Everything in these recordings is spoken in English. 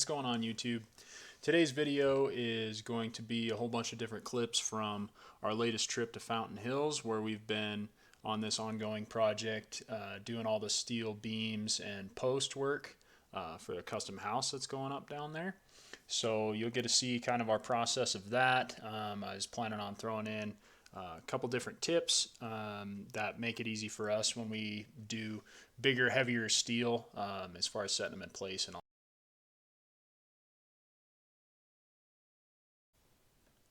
What's going on, YouTube? Today's video is going to be a whole bunch of different clips from our latest trip to Fountain Hills, where we've been on this ongoing project doing all the steel beams and post work for the custom house that's going up down there. So you'll get to see kind of our process of that. I was planning on throwing in a couple different tips that make it easy for us when we do bigger, heavier steel as far as setting them in place and all.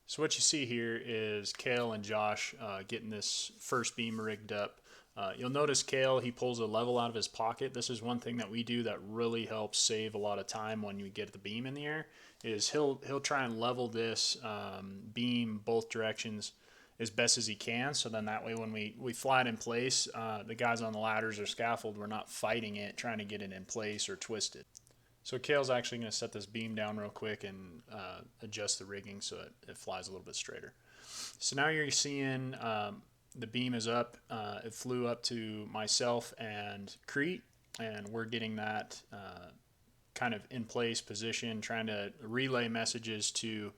So what you see here is Kale and Josh getting this first beam rigged up. You'll notice Kale, he pulls a level out of his pocket. This is one thing that we do that really helps save a lot of time when you get the beam in the air, is he'll try and level this beam both directions as best as he can, so then that way when we fly it in place, the guys on the ladders or scaffold, we're not fighting it, trying to get it in place or twist it. So Kale's actually going to set this beam down real quick and adjust the rigging so it flies a little bit straighter. So now you're seeing the beam is up. It flew up to myself and Crete, and we're getting that kind of in place position, trying to relay messages to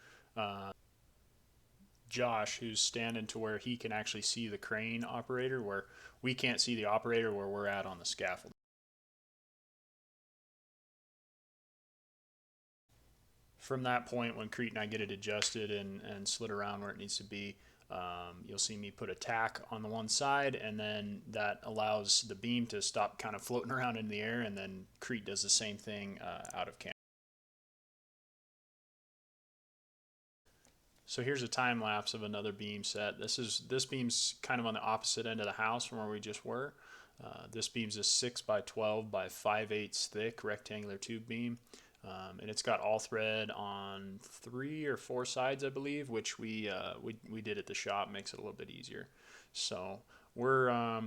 Josh, who's standing to where he can actually see the crane operator, where we can't see the operator where we're at on the scaffold. From that point, when Crete and I get it adjusted and slid around where it needs to be, you'll see me put a tack on the one side, and then that allows the beam to stop kind of floating around in the air, and then Crete does the same thing out of camera. So here's a time lapse of another beam set. This beam's kind of on the opposite end of the house from where we just were. This beam's a 6 by 12 by 5/8 thick rectangular tube beam. And it's got all thread on 3 or 4 sides, I believe, which we did at the shop. Makes it a little bit easier. So we're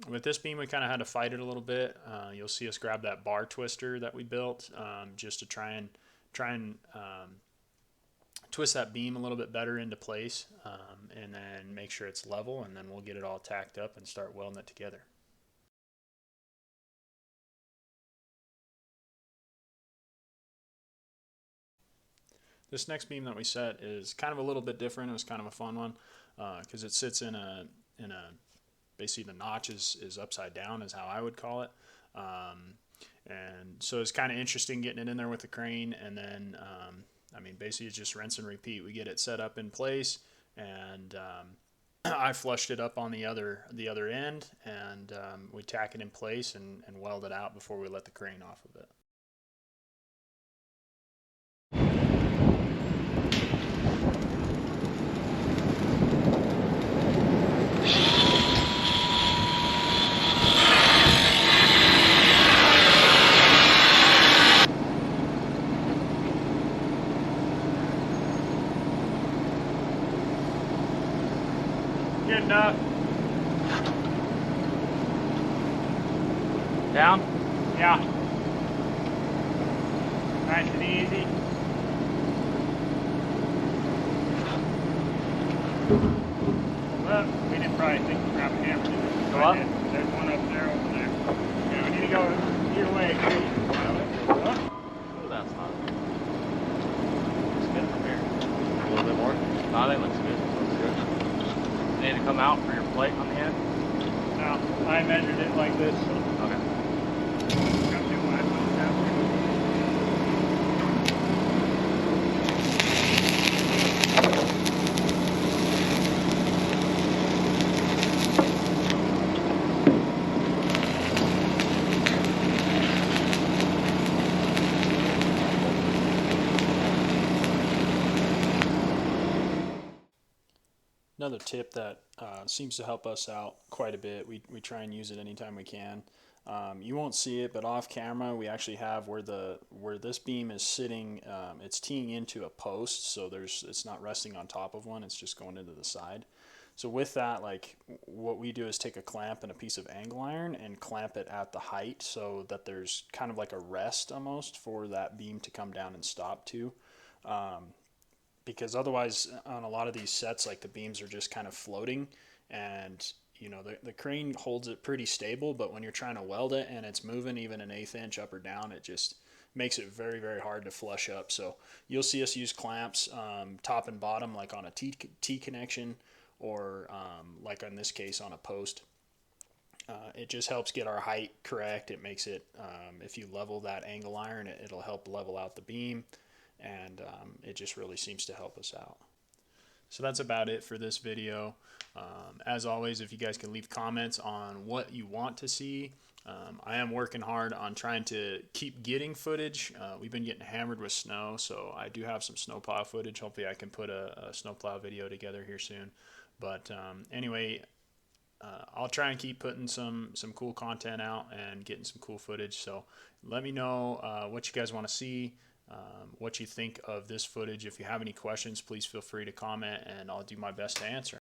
with this beam, we kind of had to fight it a little bit. You'll see us grab that bar twister that we built just to try and twist that beam a little bit better into place, and then make sure it's level, and then we'll get it all tacked up and start welding it together. This next beam that we set is kind of a little bit different. It was kind of a fun one because it sits in a basically the notch is upside down is how I would call it, and so it's kind of interesting getting it in there with the crane, and then I mean basically it's just rinse and repeat. We get it set up in place, and I flushed it up on the other end, and we tack it in place and weld it out before we let the crane off of it. Good enough. Down? Yeah. Nice and easy. Well, we didn't probably think to grab a hammer, did we? Go up? There's one up there, over there. Yeah, we need to go either way. Oh, that's not. Looks good from here. A little bit more? No, I think it looks good. Looks good. Need to come out for your plate on the end? No, I measured it like this. So. Okay. Another tip that seems to help us out quite a bit, we try and use it anytime we can. You won't see it, but off camera we actually have where this beam is sitting, it's teeing into a post, so it's not resting on top of one, it's just going into the side. So with that, like, what we do is take a clamp and a piece of angle iron and clamp it at the height so that there's kind of like a rest almost for that beam to come down and stop to. Because otherwise on a lot of these sets, like, the beams are just kind of floating, and you know the crane holds it pretty stable, but when you're trying to weld it and it's moving even an 1/8 inch up or down, makes it very, very hard to flush up. So you'll see us use clamps top and bottom, like on a T connection, or like in this case on a post. It just helps get our height correct. It makes it, if you level that angle iron, it'll help level out the beam, and it just really seems to help us out. So that's about it for this video. As always, if you guys can leave comments on what you want to see. I am working hard on trying to keep getting footage. We've been getting hammered with snow, so I do have some snowplow footage. Hopefully I can put a snowplow video together here soon. But anyway, I'll try and keep putting some cool content out and getting some cool footage. So let me know what you guys want to see, what you think of this footage. If you have any questions, please feel free to comment, and I'll do my best to answer.